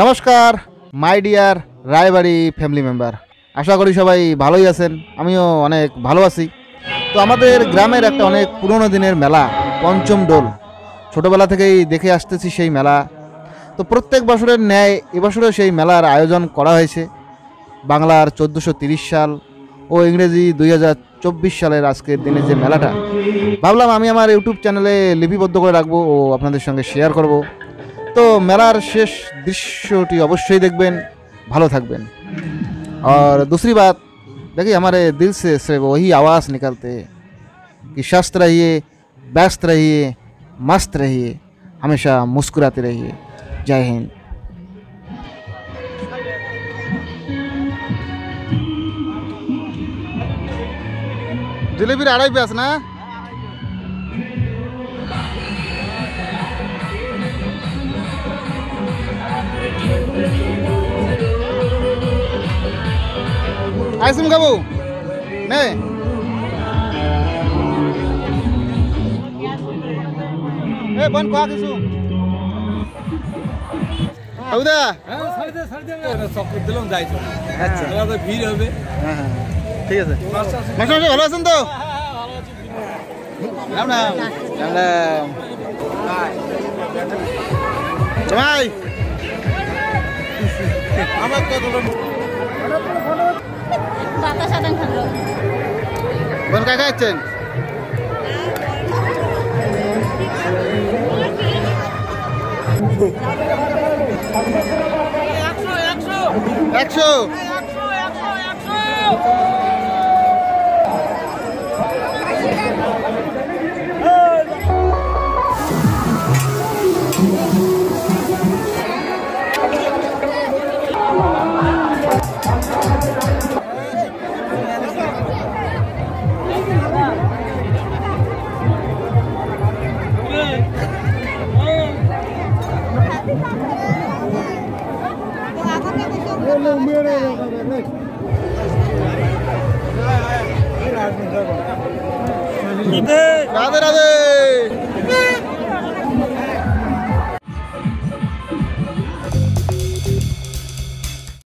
নমস্কার my dear Raybari family member, আশা করি সবাই ভালোই আছেন। আমিও অনেক ভালো আছি। তো আমাদের গ্রামের একটা অনেক পুরনো দিনের মেলা পঞ্চম ডোল, ছোটোবেলা থেকেই দেখে আসতেছি সেই মেলা। তো প্রত্যেক বছরের ন্যায় এবছরও সেই মেলার আয়োজন করা হয়েছে। বাংলার 1430 সাল ও ইংরেজি 2024 সালের আজকের দিনে যে মেলাটা, ভাবলাম আমি আমার ইউটিউব চ্যানেলে লিপিবদ্ধ করে রাখবো ও আপনাদের সঙ্গে শেয়ার করব। তো মেলার শেষ দৃশ্যটি অবশ্যই দেখবেন, ভালো থাকবেন। और दूसरी बात देखिए, हमारे दिल से वही आवाज़ निकलते हैं कि स्वस्थ रहिए, व्यस्त रहिए, मस्त रहिए, हमेशा मुस्कुराते रहिए। जय हिंद। जिलेबिर आड़ाई पेस ना आइसक्रीम खाबो ने ए बन खा किसु हौदा সাড়ে দে চকলেট দিলাম যাইছো। আচ্ছা তোরা তো ভিড় হবে। হ্যাঁ হ্যাঁ ঠিক আছে। মাস্টার ভালো আছেন তো? নাম না আমরা ভাই আমার কত বাতাস আদান খালো বন কাকা আছেন? একশো রাধে রাধে।